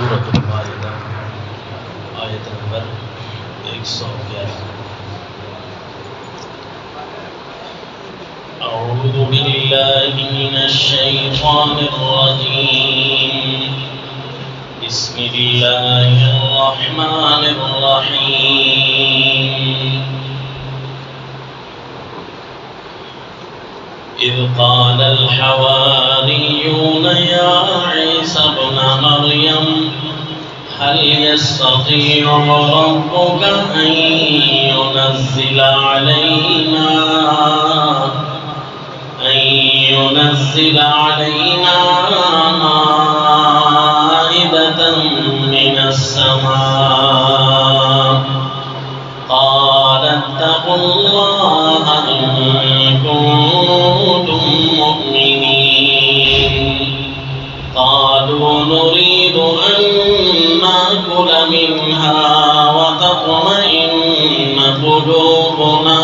سورۃ المائدہ آیت نمبر 111۔ اعوذ باللہ من الشیطان الرجیم، بسم اللہ الرحمن الرحیم۔ اذ قال الحواریون یا عیسی ابن مریم هل يستطيع ربك أن ينزل علينا مائدة من السماء؟ قال اتقوا الله إن كنتم مؤمنين۔ قالوا نريد أن نأكل منها وتطمئن قلوبنا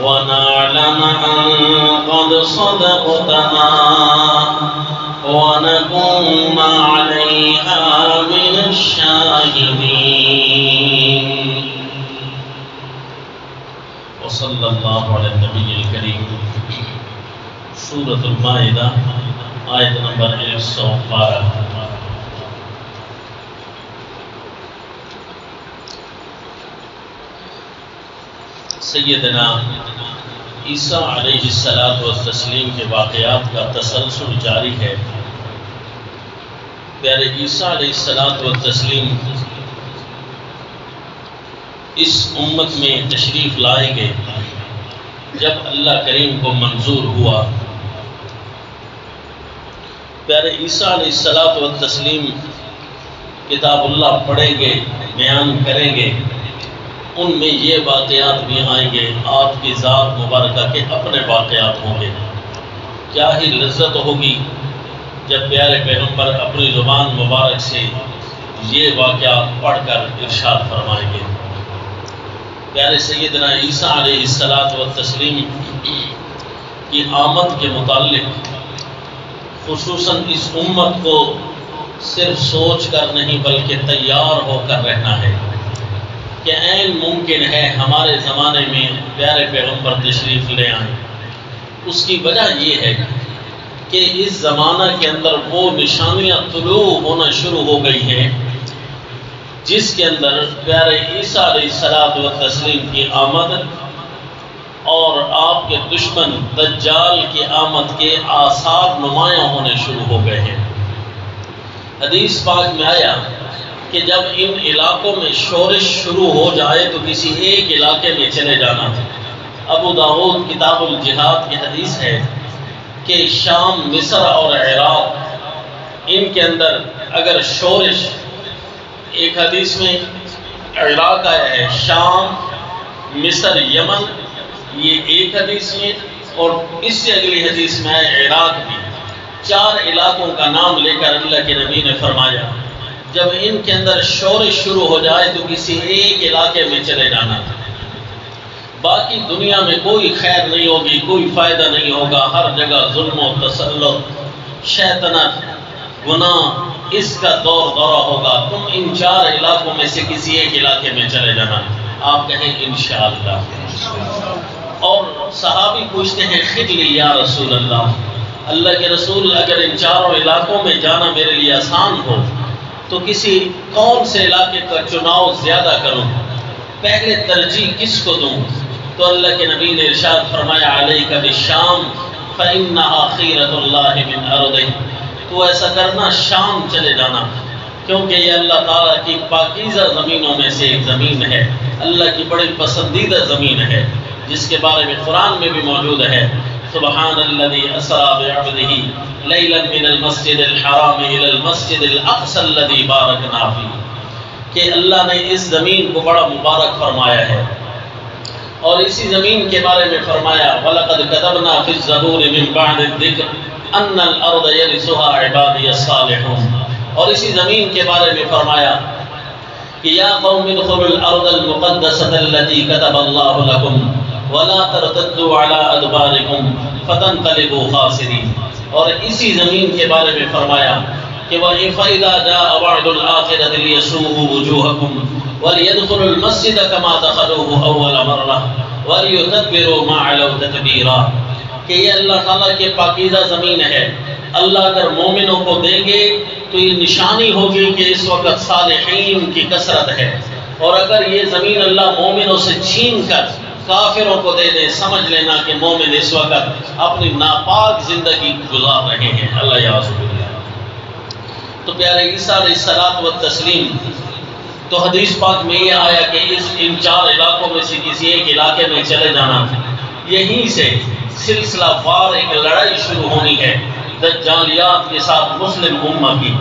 ونعلم أن قد صدقتنا ونكون عليها من الشاهدين۔ وصلى الله على النبي الكريم۔ سورة المائدہ آیت نمبر 112۔ سیدنا عیسیٰ علیہ السلام کے واقعات کا تسلسل جاری ہے۔ پیارے عیسیٰ علیہ السلام اس امت میں تشریف لائے گئے جب اللہ کریم کو منظور ہوا۔ پیارے عیسیٰ علیہ السلام کتاب اللہ پڑھیں گے، بیان کریں گے، ان میں یہ واقعات بھی آئیں گے، آپ کی ذات مبارکہ کے اپنے واقعات ہوں گے۔ کیا ہی لذت ہوگی جب پیارے پیغمبر اپنی زبان مبارک سے یہ واقعات پڑھ کر ارشاد فرمائیں گے۔ پیارے سیدنا عیسیٰ علیہ السلام کی آمد کے متعلق خصوصاً اس امت کو صرف سوچ کر نہیں بلکہ تیار ہو کر رہنا ہے کہ عین ممکن ہے ہمارے زمانے میں پیارے پیغمبر تشریف لے آئیں۔ اس کی وجہ یہ ہے کہ اس زمانہ کے اندر وہ نشانیاں طلوع ہونا شروع ہو گئی ہیں جس کے اندر پیارے عیسیٰ علیہ السلام کی آمد اور آپ کے دشمن دجال کی آمد کے آثار نمایاں ہونے شروع ہو گئے ہیں۔ حدیث پاک میں آیا کہ جب ان علاقوں میں شورش شروع ہو جائے تو کسی ایک علاقے میں چلے جانا تھا۔ ابو داؤد کتاب الجہاد کی حدیث ہے کہ شام، مصر اور عراق، ان کے اندر اگر شورش، ایک حدیث میں عراق آیا ہے، شام، مصر، یمن، یہ ایک حدیث میں، اور اس سے اگلی حدیث میں آیا عراق بھی۔ 4 علاقوں کا نام لے کر اللہ کے نبی نے فرمایا جب ان کے اندر شورش شروع ہو جائے تو کسی ایک علاقے میں چلے جانا تھا۔ باقی دنیا میں کوئی خیر نہیں ہوگی، کوئی فائدہ نہیں ہوگا، ہر جگہ ظلم و تسلط، شیطنت، گناہ، اس کا دور دورہ ہوگا۔ تم ان 4 علاقوں میں سے کسی ایک علاقے میں چلے جانا۔ آپ کہیں انشاءاللہ۔ اور صحابی پوچھتے ہیں خدلی یا رسول اللہ، اللہ کے رسول اگر ان 4 علاقوں میں جانا میرے لیے آسان ہو تو کسی کون سے علاقے کا چناؤ زیادہ کروں، پہلے ترجیح کس کو دوں؟ تو اللہ کے نبی نے ارشاد فرمایا علیک بالشام فإنها خیرۃ اللہ من ارضہ، تو ایسا کرنا شام چلے جانا، کیونکہ یہ اللہ تعالیٰ کی پاکیزہ زمینوں میں سے ایک زمین ہے، اللہ کی بڑی پسندیدہ زمین ہے، جس کے بارے میں قرآن میں بھی موجود ہے سبحان الذی اسری بعبدہ لیلا من المسجد الحرام الى المسجد الاقصى الذی بارکنا فیہ، کہ اللہ نے اس زمین کو بڑا مبارک فرمایا ہے۔ اور اسی زمین کے بارے میں فرمایا وَلَقَدْ كَتَبْنَا فِي الزَّبُورِ مِن بَعْدِ الذِّكْرِ أَنَّ الْأَرْضَ يَرِثُهَا عِبَادِيَ الصَّالِحُونَ، اور اسی زمین کے بارے میں فرمایا کہ یا قوم ادخلوا الارض المقدسة التي كتب الله لكم ولا ترتدوا على ادباركم فتنقلبوا خاسرين، اور اسی زمین کے بارے میں فرمایا کہ فَإِذَا جَاءَ وَعْدُ الْآخِرَةِ لِيَسُوءُوا وُجُوهَكُمْ وَلِيَدْخُلُوا الْمَسْجِدَ كَمَا دَخَلُوهُ أَوَّلَ مَرَّةٍ وَلِيُتَبِّرُوا مَا عَلَوْا تَتْبِيرًا، کہ یہ اللہ تعالیٰ کے پاکیزہ زمین ہے، اللہ اگر مومنوں کو دیں گے تو یہ نشانی ہوگی کہ اس وقت صالحین کی کثرت ہے، اور اگر یہ زمین اللہ مومنوں سے چھین کر کافروں کو دے دے، سمجھ لینا کہ مومن اس وقت اپنی ناپاک زندگی گزار رہے ہیں، اللہ یعصم باللہ۔ تو پیارے عیسیٰ علیہ الصلوۃ والتسلیم، تو حدیث پاک میں یہ آیا کہ ان 4 علاقوں میں سے کسی ایک علاقے میں چلے جانا، یہیں سے سلسلہ وار ایک لڑائی شروع ہونی ہے دجالیات کے ساتھ مسلم امہ کی۔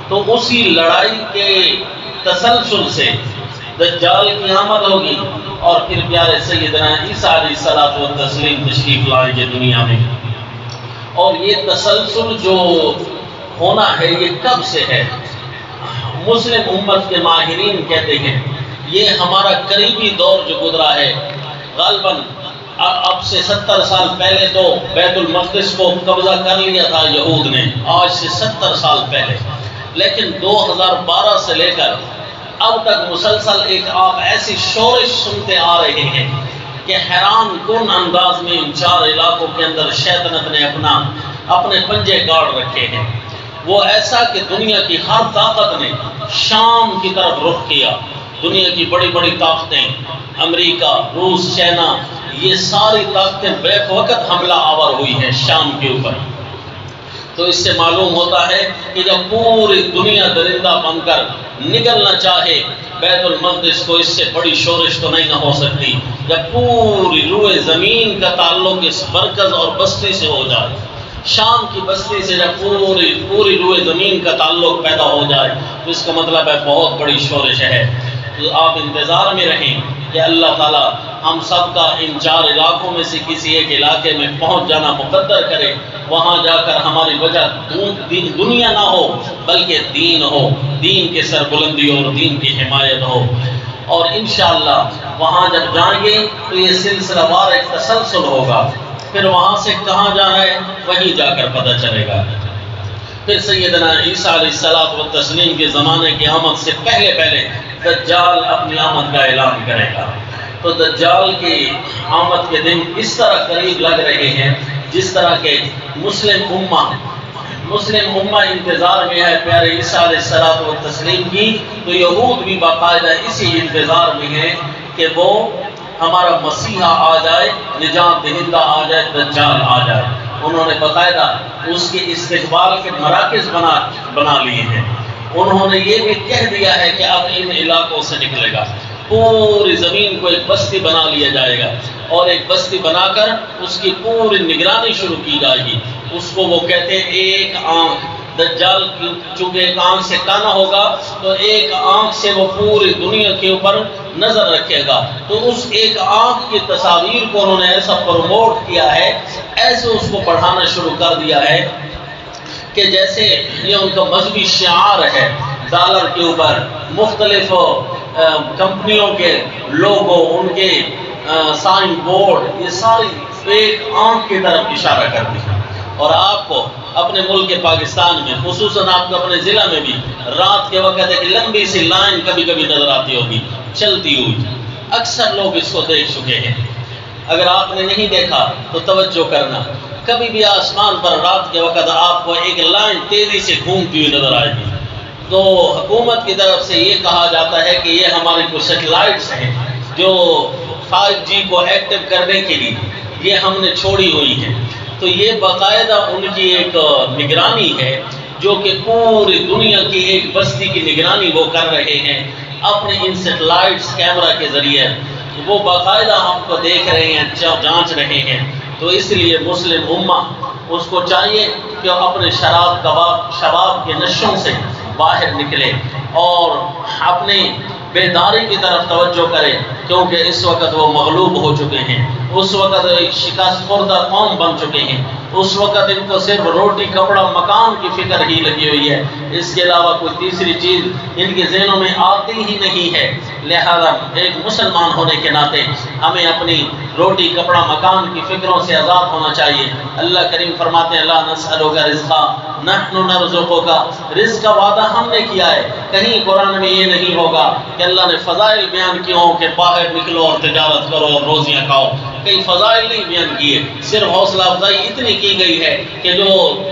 تو اسی لڑائی کے تسلسل سے دجال کی آمد ہوگی، اور پھر پیارے سیدنا عیسیٰ علیہ الصلوۃ والتسلیم تشریف لائیں گے دنیا میں۔ اور یہ تسلسل جو ہونا ہے یہ کب سے ہے؟ مسلم امت کے ماہرین کہتے ہیں یہ ہمارا قریبی دور جو گزرا ہے، غالباً اب سے 70 سال پہلے تو بیت المقدس کو قبضہ کر لیا تھا یہود نے، آج سے 70 سال پہلے، لیکن 2012 سے لے کر اب تک مسلسل ایک آپ ایسی شورش سنتے آ رہے ہیں کہ حیران کن انداز میں ان 4 علاقوں کے اندر شیطنت نے اپنے پنجے گاڑ رکھے ہیں۔ وہ ایسا کہ دنیا کی ہر طاقت نے شام کی طرف رخ کیا، دنیا کی بڑی بڑی طاقتیں، امریکہ، روس، چائنا، یہ ساری طاقتیں بیک وقت حملہ آور ہوئی ہیں شام کے اوپر۔ تو اس سے معلوم ہوتا ہے کہ جب پوری دنیا درندہ بن کر نکلنا چاہے بیت المقدس کو، اس سے بڑی شورش تو نہیں نہ ہو سکتی۔ جب پوری روئے زمین کا تعلق اس مرکز اور بستی سے ہو جائے، شام کی بستی سے جب پوری روئے زمین کا تعلق پیدا ہو جائے تو اس کا مطلب ہے بہت بڑی شورش ہے۔ تو آپ انتظار میں رہیں کہ اللہ تعالیٰ ہم سب کا ان 4 علاقوں میں سے کسی ایک علاقے میں پہنچ جانا مقدر کرے، وہاں جا کر ہماری وجہ دنیا نہ ہو بلکہ دین ہو، دین کے سربلندی اور دین کی حمایت ہو۔ اور انشاءاللہ وہاں جب جائیں گے تو یہ سلسلہ وار ایک تسلسل ہوگا، پھر وہاں سے کہاں جانا ہے وہیں جا کر پتہ چلے گا۔ پھر سیدنا عیسیٰ علیہ الصلوۃ والتسلیم کے زمانے کی آمد سے پہلے دجال اپنی آمد کا اعلان کرے گا۔ تو دجال کی آمد کے دن اس طرح قریب لگ رہے ہیں جس طرح کہ مسلم امہ انتظار میں ہے پیارے عیسیٰ علیہ الصلوۃ والتسلیم کی، تو یہود بھی باقاعدہ اسی انتظار میں ہیں کہ وہ ہمارا مسیحا آ جائے، نجات دہندہ آ جائے، دجال آ جائے۔ انہوں نے باقاعدہ اس کے استقبال کے مراکز بنا لیے ہیں۔ انہوں نے یہ بھی کہہ دیا ہے کہ اب ان علاقوں سے نکلے گا، پوری زمین کو ایک بستی بنا لیا جائے گا، اور ایک بستی بنا کر اس کی پوری نگرانی شروع کی جائے گی۔ اس کو وہ کہتے ہیں ایک آنکھ۔ دجال چونکہ ایک آنکھ سے کانا ہوگا تو ایک آنکھ سے وہ پوری دنیا کے اوپر نظر رکھے گا۔ تو اس ایک آنکھ کی تصاویر کو انہوں نے ایسا پروموٹ کیا ہے، ایسے اس کو پڑھانا شروع کر دیا ہے کہ جیسے یہ ان کا مذہبی شعار ہے، ڈالر کے اوپر مختلف کمپنیوں کے لوگو، ان کے سائن بورڈ، یہ ساری ایک آنکھ کی طرف اشارہ کرتی ہے۔ اور آپ کو اپنے ملک پاکستان میں، خصوصاً آپ کو اپنے ضلع میں بھی رات کے وقت ایک لمبی سی لائن کبھی کبھی نظر آتی ہوگی چلتی ہوئی، اکثر لوگ اس کو دیکھ چکے ہیں۔ اگر آپ نے نہیں دیکھا تو توجہ کرنا، کبھی بھی آسمان پر رات کے وقت آپ کو ایک لائن تیزی سے گھومتی ہوئی نظر آئے گی۔ تو حکومت کی طرف سے یہ کہا جاتا ہے کہ یہ ہماری کچھ سیٹلائٹس ہیں جو 5G کو ایکٹیو کرنے کے لیے یہ ہم نے چھوڑی ہوئی ہیں۔ تو یہ باقاعدہ ان کی ایک نگرانی ہے جو کہ پوری دنیا کی ایک بستی کی نگرانی وہ کر رہے ہیں اپنے ان سیٹلائٹس کیمرہ کے ذریعے، وہ باقاعدہ ہم کو دیکھ رہے ہیں، جانچ رہے ہیں۔ تو اس لیے مسلم امہ اس کو چاہیے کہ اپنے شباب کے نشوں سے باہر نکلے اور اپنی بیداری کی طرف توجہ کرے، کیونکہ اس وقت وہ مغلوب ہو چکے ہیں، اس وقت ایک شکست خوردہ قوم بن چکے ہیں، اس وقت ان کو صرف روٹی کپڑا مکان کی فکر ہی لگی ہوئی ہے، اس کے علاوہ کوئی تیسری چیز ان کے ذہنوں میں آتی ہی نہیں ہے۔ لہذا ایک مسلمان ہونے کے ناطے ہمیں اپنی روٹی کپڑا مکان کی فکروں سے آزاد ہونا چاہیے۔ اللہ کریم فرماتے ہیں لا نسألک رزقا نحن نرزقک، رزق کا وعدہ ہم نے کیا ہے۔ کہیں قرآن میں یہ نہیں ہوگا کہ اللہ نے فضائل بیان کیے ہوں کہ باہر نکلو اور تجارت کرو اور روزیاں کھاؤ، کئی فضائل نہیں بیان کیے، صرف حوصلہ افزائی اتنی کی گئی ہے کہ جو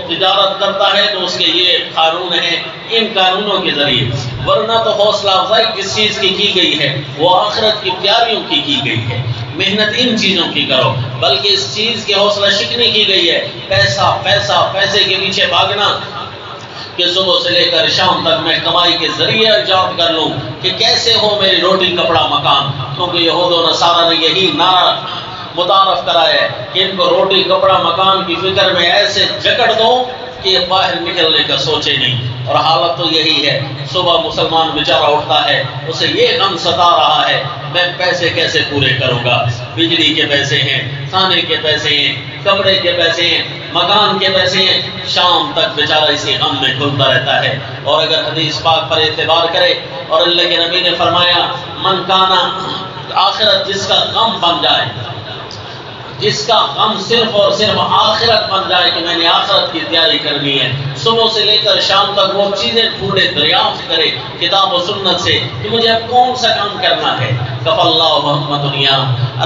تجارت کرتا ہے تو اس کے یہ قانون ہیں، ان قانونوں کے ذریعے، ورنہ تو حوصلہ افزائی جس چیز کی گئی ہے وہ آخرت کی تیاریوں کی گئی ہے۔ محنت ان چیزوں کی کرو، بلکہ اس چیز کی حوصلہ شکنی کی گئی ہے پیسہ پیسہ پیسے کے پیچھے بھاگنا کہ صبح سے لے کر شام تک میں کمائی کے ذریعے ایجاد کر لوں کہ کیسے ہو میری روٹی کپڑا مکان، کیونکہ یہود و نصارہ نے یہی نعرہ متعارف کرایا ہے کہ ان کو روٹی کپڑا مکان کی فکر میں ایسے جکڑ دو کہ یہ باہر نکلنے کا سوچے نہیں۔ اور حالت تو یہی ہے، صبح مسلمان بیچارہ اٹھتا ہے اسے یہ غم ستا رہا ہے میں پیسے کیسے پورے کروں گا، بجلی کے پیسے ہیں، کھانے کے پیسے ہیں، کپڑے کے پیسے ہیں، مکان کے پیسے ہیں، شام تک بیچارہ اسی غم میں کھلتا رہتا ہے۔ اور اگر حدیث پاک پر اعتبار کرے اور اللہ کے نبی نے فرمایا من کانا، آخرت جس کا غم بن جائے، جس کا غم صرف اور صرف آخرت بن جائے کہ میں نے آخرت کی تیاری کرنی ہے، صبح سے لے کر شام تک وہ چیزیں ڈھونڈے دریافت کرے کتاب و سنت سے کہ مجھے اب کون سا کام کرنا ہے، کف اللہ ہم دنیا،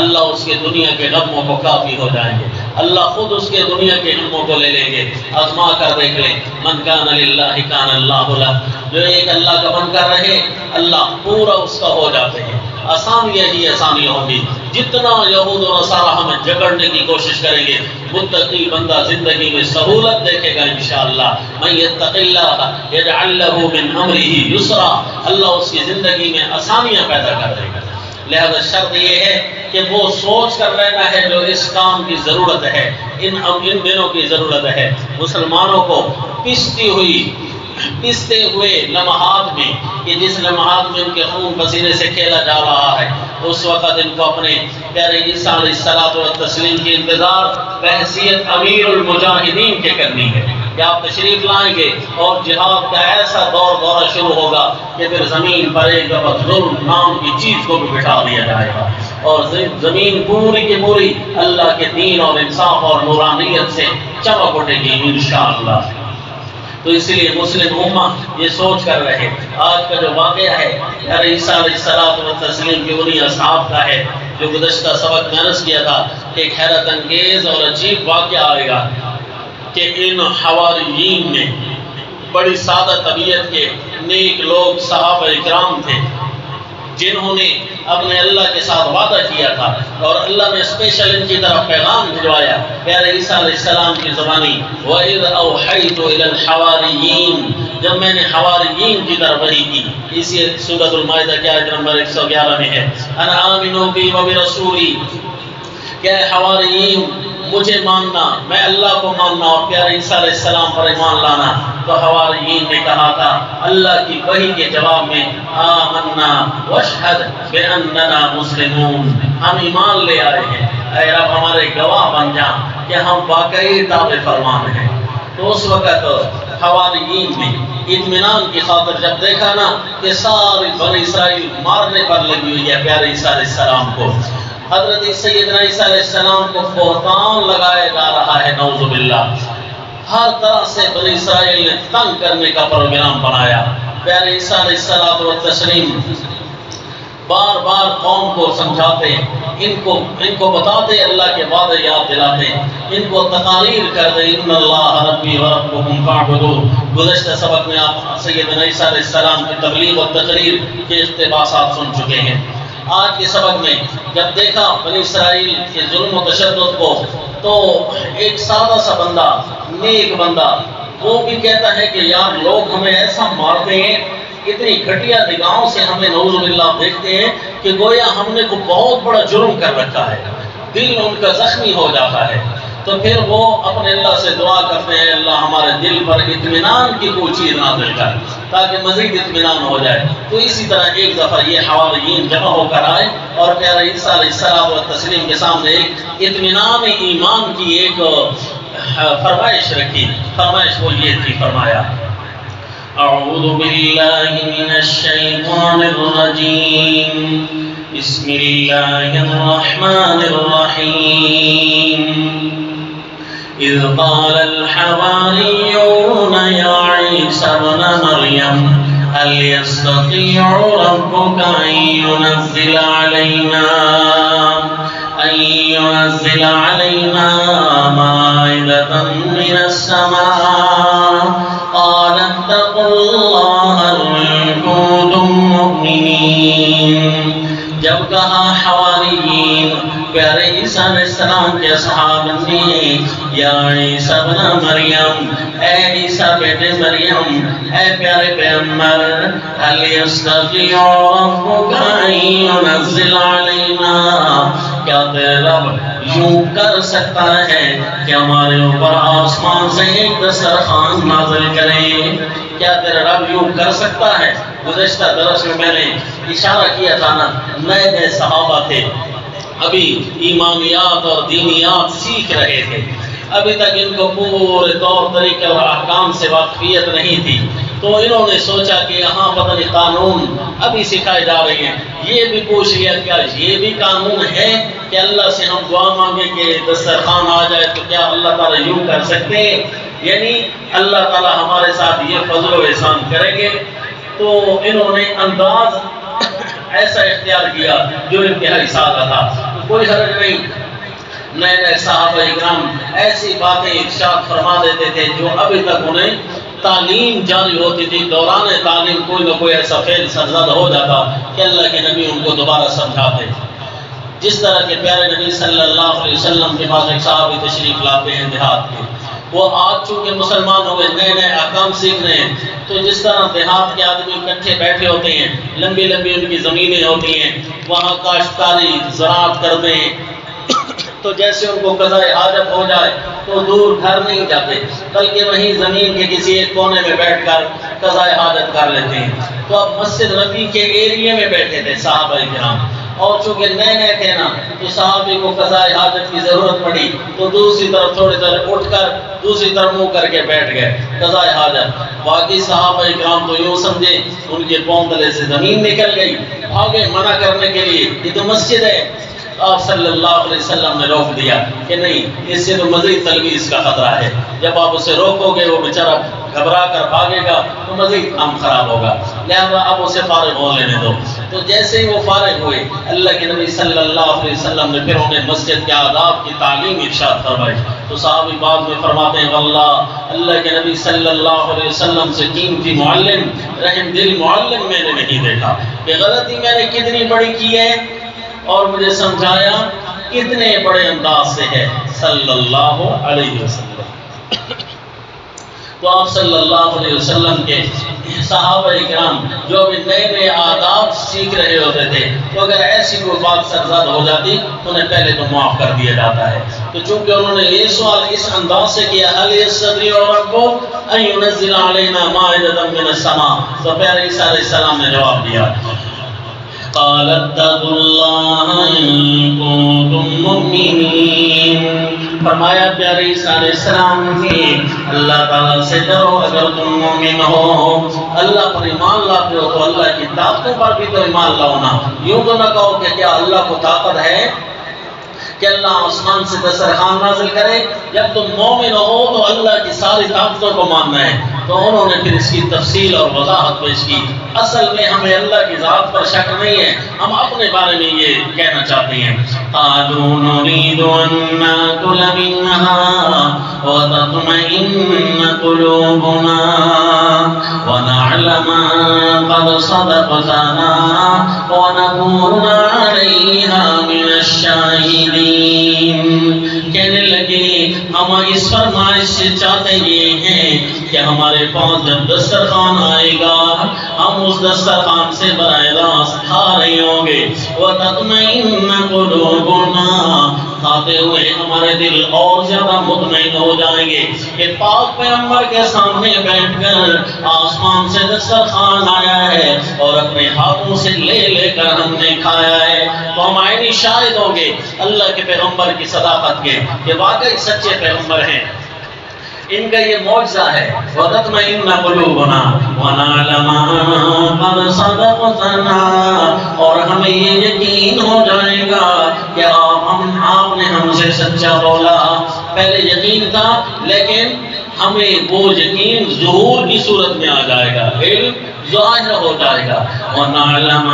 اللہ اس کے دنیا کے غموں کو کافی ہو جائیں گے، اللہ خود اس کے دنیا کے غموں کو لے لیں گے۔ آزما کر دیکھ لیں، من کان للہ کان اللہ لہ، جو ایک اللہ کا بن کر رہے اللہ پورا اس کا ہو جاتے ہیں۔ آسانیاں ہی آسانیاں ہوگی، جتنا یہود و نصارہ ہمیں جگڑنے کی کوشش کریں گے متقی بندہ زندگی میں سہولت دیکھے گا انشاءاللہ۔ من یتق اللہ یجعل لہ من امرہ یسرا، اللہ اس کی زندگی میں آسانیاں پیدا کر دے گا۔ لہذا شرط یہ ہے کہ وہ سوچ کر رہنا ہے جو اس کام کی ضرورت ہے، ان دنوں کی ضرورت ہے۔ مسلمانوں کو پستے ہوئے لمحات میں کہ جس لمحات میں ان کے خون پسینے سے کھیلا جا رہا ہے، اس وقت ان کو اپنے پیارے عیسیٰ علیہ الصلوۃ والتسلیم کی انتظار بحیثیت امیر المجاہدین کے کرنی ہے کہ آپ تشریف لائیں گے اور جہاد کا ایسا دورہ شروع ہوگا کہ پھر زمین پر ایک دفعہ ظلم نام کی چیز کو بھی بٹھا دیا جائے گا اور زمین پوری کی پوری اللہ کے دین اور انصاف اور نورانیت سے چمک اٹھے گی انشاءاللہ۔ تو اس لیے مسلم امہ یہ سوچ کر رہے، آج کا جو واقعہ ہے یار عیسیٰ علیہ الصلوۃ والتسلیم کے انہی اصحاب کا ہے جو گزشتہ سبق میں عرض کیا تھا کہ ایک حیرت انگیز اور عجیب واقعہ آئے گا کہ ان حواریین میں بڑی سادہ طبیعت کے نیک لوگ صحابہ اکرام تھے جنہوں نے اپنے اللہ کے ساتھ وعدہ کیا تھا اور اللہ نے اسپیشل ان کی طرف پیغام بھجوایا پیارے عیسیٰ علیہ السلام کی زبانی وَإِذْ أَوْحَيْتُ إِلَى الْحَوَارِيِّينَ، جب میں نے حواریین کی طرف وحی کی، اسی سورۃ المائدہ کی آیت نمبر 111 میں ہے اَنْ آمِنُوا بِي وَبِرَسُولِي، کہ حواریین مجھے ماننا، میں اللہ کو ماننا اور پیارے عیسیٰ علیہ السلام پر ایمان لانا۔ تو حواریین نے کہا تھا اللہ کی وحی کے جواب میں آمنا واشہد بأننا مسلمون، ہم ایمان لے آئے ہیں، اے رب ہمارے گواہ بن جا کہ ہم واقعی تابع فرمان ہیں۔ تو اس وقت حواریین نے اطمینان کی خاطر جب دیکھا نا کہ ساری بنی اسرائیل مارنے پر لگی ہوئی ہے پیارے عیسیٰ علیہ السلام کو، حضرت سیدنا عیسیٰ علیہ السلام کو بہتان لگایا جا رہا ہے نعوذ باللہ، ہر طرح سے بنی اسرائیل نے تنگ کرنے کا پروگرام بنایا۔ پیارے عیسیٰ علیہ الصلوۃ والتسلیم بار بار قوم کو سمجھاتے، ان کو بتاتے، اللہ کے وعدے یاد دلاتے، ان کو تقاریر کرتے ان اللہ ربی و ربکم فاعبدوہ۔ گزشتہ سبق میں آپ سیدنا عیسیٰ علیہ السلام کی تبلیغ و تقریر کے اقتباسات سن چکے ہیں۔ آج کے سبق میں جب دیکھا بنی اسرائیل کے ظلم و تشدد کو تو ایک سادہ سا بندہ، نیک بندہ، وہ بھی کہتا ہے کہ یار لوگ ہمیں ایسا مارتے ہیں، اتنی گھٹیا نگاہوں سے ہمیں نعوذ باللہ دیکھتے ہیں کہ گویا ہم نے کوئی بہت بڑا جرم کر رکھا ہے، دل ان کا زخمی ہو جاتا ہے۔ تو پھر وہ اپنے اللہ سے دعا کرتے ہیں اللہ ہمارے دل پر اطمینان کی کوئی چیز نازل کر تاکہ مزید اطمینان ہو جائے۔ تو اسی طرح ایک دفعہ یہ حواریین جمع ہو کر آئے اور پیارے عیسیٰ علیہ السلام و تسلیم کے سامنے ایک اطمینان ایمان کی ایک فرمائش رکھی۔ فرمائش وہ یہ تھی، فرمایا اعوذ باللہ من الشیطان الرجیم بسم اللہ الرحمن الرحیم اذ قال الحواریون یا عیسی ابن مریم هل يستطيع ربك أن ينزل علينا مائدة من السماء قال اتقوا الله إن كنتم مؤمنين. جب کہا حواریین پیارے عیسیٰ علیہ السلام کے اصحاب نے یا عیسی ابن مریم اے عیسیٰ بیٹے مریم اے پیارے پیغمبر هل يستطيع ربك أن ينزل علينا کیا تیرے رب یوں کر سکتا ہے کہ ہمارے اوپر آسمان سے ایک دسترخوان نازل کرے؟ کیا تیرا رب یوں کر سکتا ہے؟ گزشتہ درس میں میں نے اشارہ کیا تھا نا، نئے نئے صحابہ تھے، ابھی ایمانیات اور دینیات سیکھ رہے تھے، ابھی تک ان کو پورے طور طریقے اور احکام سے واقفیت نہیں تھی، تو انہوں نے سوچا کہ یہاں پتہ نہیں قانون ابھی سکھائے جا رہے ہیں، یہ بھی پوچھ لیا کیا یہ بھی قانون ہے کہ اللہ سے ہم دعا مانگے کہ دسترخوان آ جائے تو کیا اللہ تعالیٰ یوں کر سکتے ہیں؟ یعنی اللہ تعالیٰ ہمارے ساتھ یہ فضل و احسان کریں گے؟ تو انہوں نے انداز ایسا اختیار کیا جو انتہائی سادہ تھا، کوئی حرج نہیں، نئے نئے صحابہ اکرام ایسی باتیں ارشاد فرما دیتے تھے جو ابھی تک انہیں تعلیم جاری ہوتی تھی، دوران تعلیم کوئی نہ کوئی ایسا فعل سرزد ہو جاتا کہ اللہ کے نبی ان کو دوبارہ سمجھاتے. جس طرح کے پیارے نبی صلی اللہ علیہ وسلم کے پاس ایک صحابی تشریف لاتے ہیں دیہات کے، وہ آج چونکہ مسلمان ہوئے نئے نئے احکام سیکھ رہے ہیں، تو جس طرح دیہات کے آدمی اکٹھے بیٹھے ہوتے ہیں، لمبی لمبی ان کی زمینیں ہوتی ہیں، وہاں کاشتکاری زراعت کرتے ہیں، تو جیسے ان کو قضائے حاجت ہو جائے تو دور گھر نہیں جاتے بلکہ وہیں زمین کے کسی ایک کونے میں بیٹھ کر قضائے حاجت کر لیتے ہیں. تو اب مسجد نبی کے ایریے میں بیٹھے تھے صحابہ کرام، اور چونکہ نئے نئے تھے نا تو صحابی کو قضائے حاجت کی ضرورت پڑی تو دوسری طرف تھوڑی دیر اٹھ کر دوسری طرف منہ کر کے بیٹھ گئے قضائے حاجت. باقی صحابہ کرام تو یوں سمجھے ان کے پاؤں تلے سے زمین نکل گئی، بھاگے منع کرنے کے لیے، یہ تو مسجد ہے. آپ صلی اللہ علیہ وسلم نے روک دیا کہ نہیں، اس سے تو مزید تلویز کا خطرہ ہے، جب آپ اسے روکو گے وہ بیچارہ گھبرا کر بھاگے گا تو مزید کام خراب ہوگا، لہذا اب اسے فارغ ہو لینے دو. تو جیسے ہی وہ فارغ ہوئے اللہ کے نبی صلی اللہ علیہ وسلم نے پھر انہیں مسجد کے آداب کی تعلیم ارشاد فرمائی. تو صحابی بعد میں فرماتے ہیں واللہ اللہ کے نبی صلی اللہ علیہ وسلم سے قیمتی معلم، رحم دل معلم میں نے نہیں دیکھا کہ غلطی میں نے کتنی بڑی کی ہے اور مجھے سمجھایا کتنے بڑے انداز سے ہے صلی اللہ علیہ وسلم. تو آپ صلی اللہ علیہ وسلم کے صحابہ اکرام جو ابھی نئے نئے آداب سیکھ رہے ہوتے تھے تو اگر ایسی کوئی بات سرزد ہو جاتی تو انہیں پہلے تو معاف کر دیا جاتا ہے. تو چونکہ انہوں نے یہ سوال اس انداز سے کیا هل يستطيع ربك ان ينزل علينا مائدة من السماء، تو پیارے عیسیٰ علیہ السلام نے جواب دیا قال اتقوا الله إن كنتم مؤمنين. فرمایا پیارے عیسیٰ علیہ السلام کی اللہ تعالیٰ سے ڈرو اگر تم مومن ہو، اللہ پر ایمان لاتے ہو تو اللہ کی طاقتوں پر بھی تو ایمان لاؤ نا. یوں تو نہ کہو کہ کیا اللہ کو طاقت ہے کہ اللہ آسمان سے دسترخوان نازل کرے. جب تم مومن ہو تو اللہ کی ساری طاقتوں کو ماننا ہے. تو انہوں نے پھر اس کی تفصیل اور وضاحت پیش کی. اصل میں ہمیں اللہ کی ذات پر شک نہیں ہے، ہم اپنے بارے میں یہ کہنا چاہتے ہیں قالوا نريد أن نأكل منها وتطمئن قلوبنا ونعلم قد صدقتنا ونكون عليها من الشاهدين. کہنے لگے ہم اس فرمائش سے چاہتے یہ ہیں کہ ہمارے پاس جب دسترخوان آئے گا ہم اس دسترخوان سے براہ راست کھا رہے ہوں گے. وَتَطْمَئِنَّ قُلُوبُنَا، کھاتے ہوئے ہمارے دل اور زیادہ مطمئن ہو جائیں گے کہ پاک پیغمبر کے سامنے بیٹھ کر آسمان سے دسترخوان آیا ہے اور اپنے ہاتھوں سے لے لے کر ہم نے کھایا ہے. تو ہم عینی شاہد ہوں گے اللہ کے پیغمبر کی صداقت کے کہ واقعی سچے پیغمبر ہیں. ان کا یہ معجزہ ہے وَتَطْمَئِنَّ قُلُوبُنَا وَنَعْلَمَ قَدْ صَدَقْتَنَا، اور ہم ہمیں یہ یقین ہو جائے گا کہ آپ نے ہم سے سچا بولا. پہلے یقین تھا لیکن ہمیں وہ یقین ظہور کی صورت میں آ جائے گا، علم ظاہر ہو جائے گا. وَنَعْلَمَ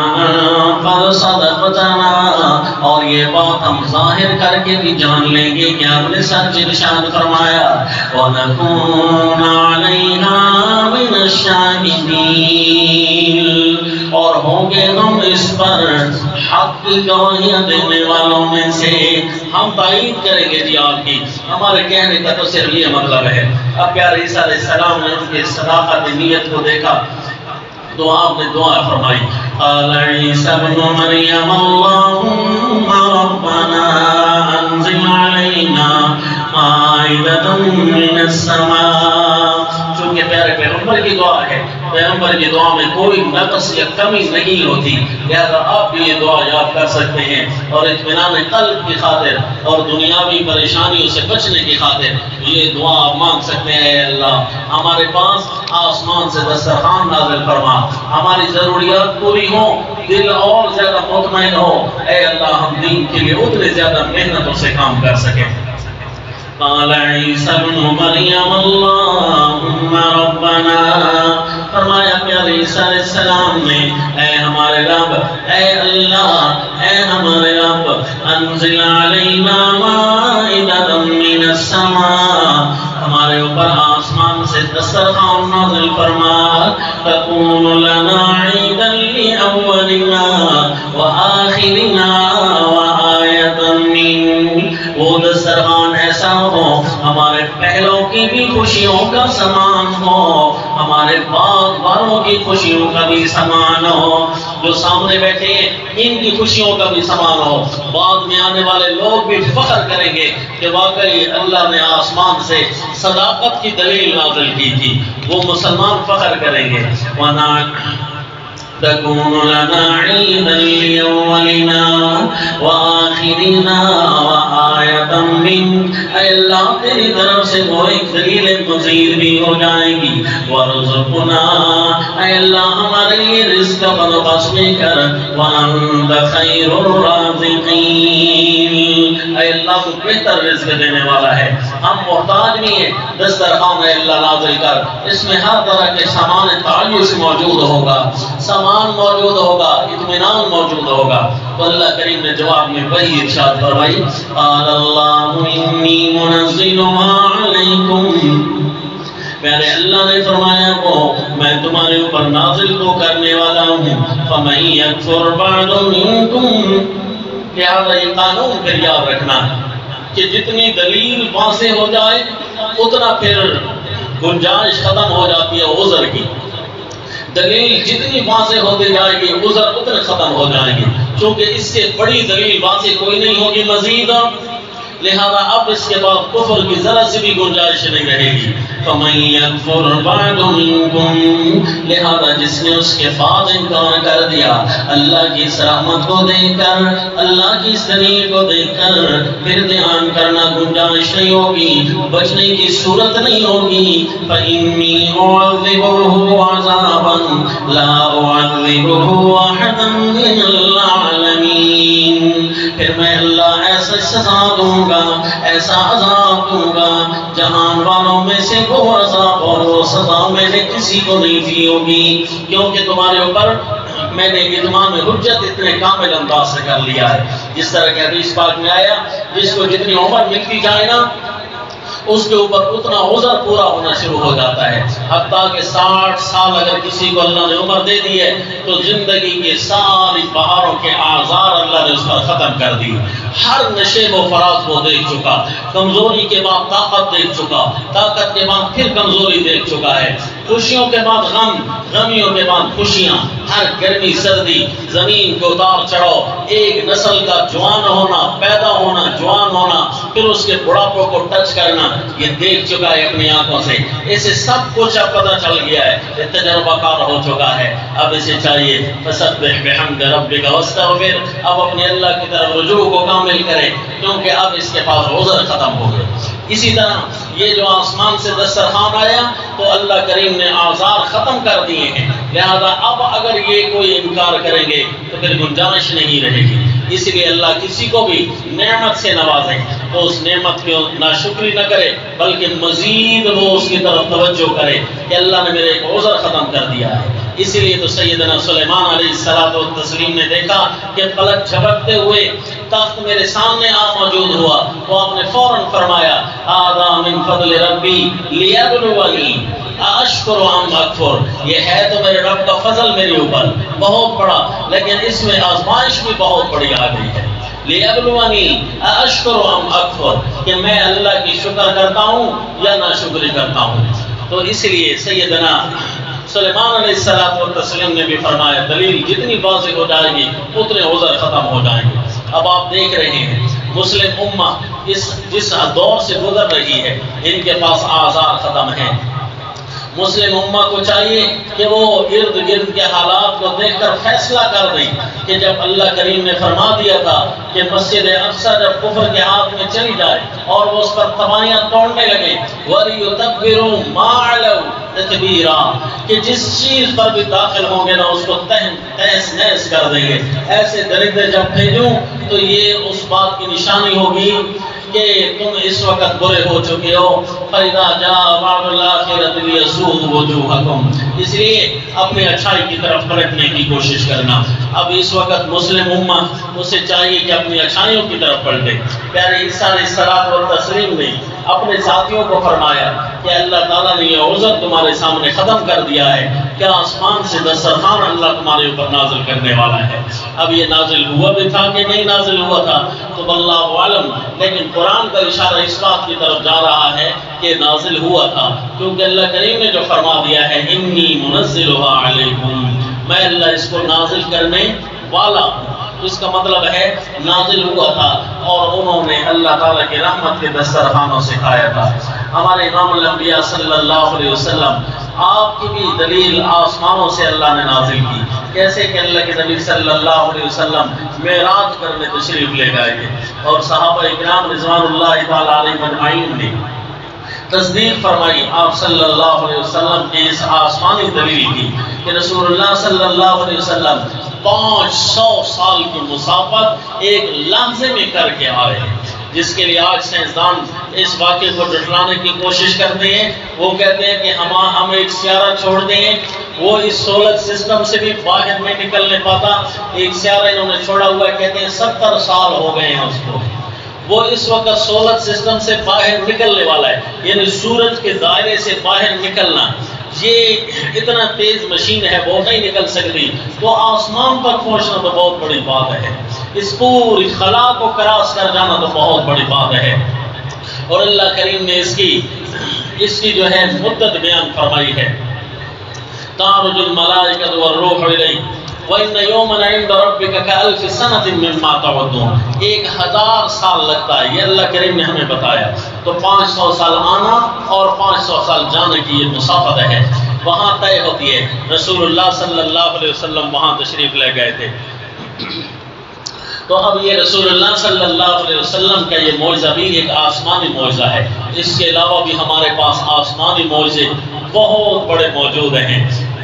قَدْ صَدَقْتَنَا، اور یہ بات ہم ظاہر کر کے بھی جان لیں گے کہ ہم نے سچ ارشاد فرمایا. وَنَكُونَ عَلَيْهَا مِنَ الشَّاهِدِينَ، اور ہوں گے ہم اس پر حق کی گواہیاں دینے والوں میں سے. ہم تائید کریں گے جی آپ کی. ہمارے کہنے کا تو صرف یہ مطلب ہے. اب پیارے عیسیٰ علیہ السلام نے ان کی صداقت نیت کو دیکھا تو آپ نے دعا فرمائی. قال عیسی ابن مریم اللهم ربنا انزل علينا مائدة من السماء. چونکہ پیارے پیغمبر کی دعا ہے، پیغمبر کی دعا میں کوئی نقص یا کمی نہیں ہوتی، لہذا آپ بھی یہ دعا یاد کر سکتے ہیں اور اطمینان قلب کی خاطر اور دنیاوی پریشانیوں سے بچنے کی خاطر یہ دعا آپ مانگ سکتے ہیں. اے اللہ ہمارے پاس آسمان سے دسترخوان نازل فرما، ہماری ضروریات پوری ہوں، دل اور زیادہ مطمئن ہو. اے اللہ ہم دین کے لیے اتنے زیادہ محنتوں سے کام کر سکیں. قال عیسی ابن مریم اللهم ربنا، فرمایا پیارے عیسیٰ علیہ السلام نے اے ہمارے رب، اے اللہ، اے ہمارے رب، انزل علینا مائدة من السماء، ہمارے اوپر آسمان سے دسترخوان نازل فرما. تكون لنا عيدا لأولنا وآخرنا وآية منك، وہ دسترخوان ایسا ہو ہمارے پہلوں کی بھی خوشیوں کا سامان ہو، ہمارے بعد والوں کی خوشیوں کا بھی سامان ہو، جو سامنے بیٹھے ہیں ان کی خوشیوں کا بھی سامان ہو. بعد میں آنے والے لوگ بھی فخر کریں گے کہ واقعی اللہ نے آسمان سے صداقت کی دلیل نازل کی تھی، وہ مسلمان فخر کریں گے. تكون لنا عيدا لأولنا وآخرنا وآية منك، اے اللہ تیری طرف سے وہ ایک دلیل مزید بھی ہو جائے گی. وارزقنا، اے اللہ ہمارے لیے رزق کا بندوبست بھی کر. وانت خیر الرازقین، اے اللہ تو بہتر رزق دینے والا ہے، ہم محتاج نہیں ہیں. دسترخوان اے اللہ نازل کر، اس میں ہر طرح کے سامان تعیش موجود ہوگا، سامان موجود ہوگا، اطمینان موجود ہوگا. تو اللہ کریم نے جواب میں وہی ارشاد فرمائی. قال اللہ انی منزلها علیکم، پیارے اللہ نے فرمایا وہ میں تمہارے اوپر نازل کو کرنے والا ہوں. فمن یکفر بعد منکم، لہذا یہ قانون پھر یاد رکھنا کہ جتنی دلیل واضح ہو جائے اتنا پھر گنجائش ختم ہو جاتی ہے عذر کی. دلیل جتنی واضح ہوتی جائے گی عذر اتنے ختم ہو جائیں گی، چونکہ اس سے بڑی دلیل واضح کوئی نہیں ہوگی مزید. لہذا اب اس کے بعد کفر کی ذرا سے بھی گنجائش نہیں رہے گی. فَمَن يَكْفُرْ بَعْدُ مِنكُمْ، لہذا جس نے اس کے بعد انکار کر دیا اللہ کی اس رحمت کو دیکھ کر، اللہ کی اس دلیل کو دیکھ کر، پھر دھیان کرنا گنجائش نہیں ہوگی، بچنے کی صورت نہیں ہوگی. فَإِنِّي أُعَذِّبُهُ عَذَابًا لَا أُعَذِّبُهُ أَحَدًا مِنَ الْعَالَمِينَ، پھر میں اللہ ایسا سزا دوں گا، ایسا عذاب دوں گا جہان والوں میں سے وہ عذاب اور وہ سزا میں نے کسی کو نہیں دی ہوگی، کیونکہ تمہارے اوپر میں نے اتمام حجت اتنے کامل انداز سے کر لیا ہے. جس طرح کہ حدیث پاک میں آیا جس کو جتنی عمر ملتی جائے نا اس کے اوپر اتنا عذر پورا ہونا شروع ہو جاتا ہے. حتیٰ کہ 60 سال اگر کسی کو اللہ نے عمر دے دی ہے تو زندگی کے ساری بہاروں کے آزار اللہ نے اس پر ختم کر دی. ہر نشیب و فراز وہ دیکھ چکا، کمزوری کے بعد طاقت دیکھ چکا، طاقت کے بعد پھر کمزوری دیکھ چکا ہے، خوشیوں کے بعد غم، غمیوں کے بعد خوشیاں، ہر گرمی سردی، زمین کو اتار چڑھاؤ، ایک نسل کا جوان ہونا، پیدا ہونا، جوان ہونا، پھر اس کے بڑھاپوں کو ٹچ کرنا، یہ دیکھ چکا ہے اپنی آنکھوں سے. اسے سب کچھ اب پتہ چل گیا ہے، یہ تجربہ کار ہو چکا ہے. اب اسے چاہیے فسبح بحمد ربک واستغفر، اب اپنے اللہ کی طرف رجوع کو کامل کرے، کیونکہ اب اس کے پاس عذر ختم ہو گئے. اسی طرح یہ جو آسمان سے دسترخوان آیا تو اللہ کریم نے آزار ختم کر دیے ہیں، لہذا اب اگر یہ کوئی انکار کریں گے تو پھر گنجائش نہیں رہے گی۔ اس لیے اللہ کسی کو بھی نعمت سے نوازیں تو اس نعمت کی ناشکری نہ کرے، بلکہ مزید وہ اس کی طرف توجہ کرے کہ اللہ نے میرے ایک عذر ختم کر دیا ہے۔ اسی لیے تو سیدنا سلیمان علیہ الصلوۃ والتسلیم نے دیکھا کہ پلک جھپکتے ہوئے تخت میرے سامنے موجود ہوا، تو آپ نے فوراً فرمایا ھذا من فضل ربی لیبلونی اشکر ام اکفر، یہ ہے تو میرے رب کا فضل میرے اوپر بہت بڑا، لیکن اس میں آزمائش بھی بہت بڑی آ گئی ہے۔ لیبلونی اشکر ام اکفر، کہ میں اللہ کی شکر کرتا ہوں یا ناشکری کرتا ہوں۔ تو اس لیے سیدنا سلیمان علیہ السلام نے بھی فرمایا دلیل جتنی واضح ہو جائے گی اتنے عذر ختم ہو جائیں گے۔ اب آپ دیکھ رہے ہیں مسلم امہ جس دور سے گزر رہی ہے ان کے پاس آزار ختم ہیں۔ مسلم امہ کو چاہیے کہ وہ ارد گرد کے حالات کو دیکھ کر فیصلہ کر دیں کہ جب اللہ کریم نے فرما دیا تھا کہ مسجد اقصی جب کفر کے ہاتھ میں چلی جائے اور وہ اس پر تباہیاں توڑنے لگے وَلِيُتَبِّرُوا مَا عَلَوْا تَتْبِيرًا، کہ جس چیز پر بھی داخل ہوں گے نا اس کو تہس نہس کر دیں گے۔ ایسے درندے جب بھیجوں تو یہ اس بات کی نشانی ہوگی کہ تم اس وقت برے ہو چکے ہو۔ فَإِذَا جَاءَ وَعْدُ الْآخِرَةِ لِيَسُوءُ وُجُوهَكُمْ، اس لیے اپنی اچھائی کی طرف پلٹنے کی کوشش کرنا۔ اب اس وقت مسلم امہ اسے چاہیے کہ اپنی اچھائیوں کی طرف پلٹے۔ پیارے عیسیٰ علیہ الصلوۃ والتسلیم نے اپنے ساتھیوں کو فرمایا کہ اللہ تعالیٰ نے یہ عذر تمہارے سامنے ختم کر دیا ہے، کیا آسمان سے دسترخوان اللہ تمہارے اوپر نازل کرنے والا ہے۔ اب یہ نازل ہوا بھی تھا کہ نہیں نازل ہوا تھا تو واللہ عالم، لیکن قرآن کا اشارہ اس بات کی طرف جا رہا ہے کہ نازل ہوا تھا، کیونکہ اللہ کریم نے جو فرما دیا ہے انی منزلها علیکم، میں اللہ اس کو نازل کرنے والا ہوں، اس کا مطلب ہے نازل ہوا تھا اور انہوں نے اللہ تعالیٰ کی رحمت کے دسترخوانوں سے کھایا تھا۔ ہمارے امام الانبیاء صلی اللہ علیہ وسلم آپ کی بھی دلیل آسمانوں سے اللہ نے نازل کی، کیسے کہ اللہ کے نبی صلی اللہ علیہ وسلم معراج کرنے تشریف لے گئے تھے اور صحابہ اکرام رضوان اللہ تعالیٰ علیہم اجمعین نے تصدیق فرمائی آپ صلی اللہ علیہ وسلم کی اس آسمانی دلیل کی کہ رسول اللہ صلی اللہ علیہ وسلم 500 سال کی مسافت ایک لحظے میں کر کے آئے ہیں، جس کے لیے آج سائنسدان اس واقعے کو جھٹلانے کی کوشش کرتے ہیں۔ وہ کہتے ہیں کہ ہم ایک سیارہ چھوڑ دیں، وہ اس سولر سسٹم سے بھی باہر نہیں نکل نہیں پاتا، ایک سیارہ انہوں نے چھوڑا ہوا ہے، کہتے ہیں 70 سال ہو گئے ہیں اس کو، وہ اس وقت سولر سسٹم سے باہر نکلنے والا ہے، یعنی سورج کے دائرے سے باہر نکلنا، یہ اتنا تیز مشین ہے وہ نہیں نکل سکتی، تو آسمان پر پہنچنا تو بہت بڑی بات ہے، اس پوری خلا کو کراس کر جانا تو بہت بڑی بات ہے۔ اور اللہ کریم نے اس کی جو ہے مدت بیان فرمائی ہے، تعرج الملائکۃ والروح الیہ وَإِنَّ يَوْمًا عِندَ رَبِّكَ كَأَلْفِ سَنَةٍ مِّمَّا تَعُدُّونَ، 1000 سال لگتا ہے، یہ اللہ کریم نے ہمیں بتایا، تو 500 سال آنا اور 500 سال جانے کی یہ مسافت ہے، وہاں طے ہوتی ہے۔ رسول اللہ صلی اللہ علیہ وسلم وہاں تشریف لے گئے تھے، تو اب یہ رسول اللہ صلی اللہ علیہ وسلم کا یہ معجزہ بھی ایک آسمانی معجزہ ہے، اس کے علاوہ بھی ہمارے پاس آسمانی معجزے بہت بڑے موجود ہیں۔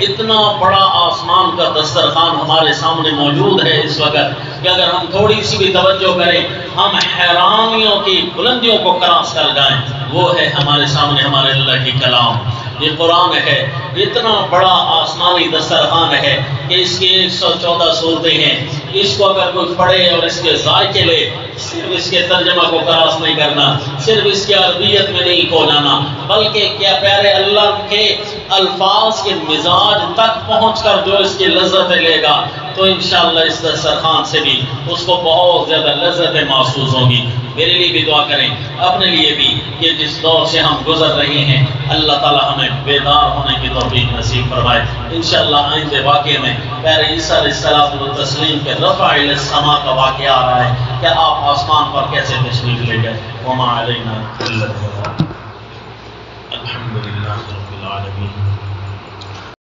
اتنا بڑا آسمان کا دسترخوان ہمارے سامنے موجود ہے اس وقت کہ اگر ہم تھوڑی سی بھی توجہ کریں ہم حیرانیوں کی بلندیوں کو کراس کر جائیں۔ وہ ہے ہمارے سامنے ہمارے اللہ کی کلام، یہ قرآن ہے، اتنا بڑا آسمانی دسترخوان ہے کہ اس کی 114 صورتیں ہیں، اس کو اگر کوئی پڑھے اور اس کے ذائقے لے، صرف اس کے ترجمہ کو کراس نہیں کرنا، صرف اس کی عربیت میں نہیں کھو جانا، بلکہ کیا پیارے اللہ کے الفاظ کے مزاج تک پہنچ کر جو اس کی لذتیں لے گا تو انشاءاللہ اس دسترخوان سے بھی اس کو بہت زیادہ لذتیں محسوس ہوں گی۔ میرے لیے بھی دعا کریں، اپنے لیے بھی، کہ جس دور سے ہم گزر رہے ہیں اللہ تعالی ہمیں بیدار ہونے کی توفیق نصیب فرمائے۔ انشاءاللہ آئندہ واقعے میں پیارے عیسیٰ علیہ الصلوۃ والتسلیم کے رفع الی السماء کا واقعہ آ رہا ہے کہ آپ آسمان پر کیسے تشریف لے گئے۔ وما علینا الا البلاغ۔ الحمدللہ رب العالمین۔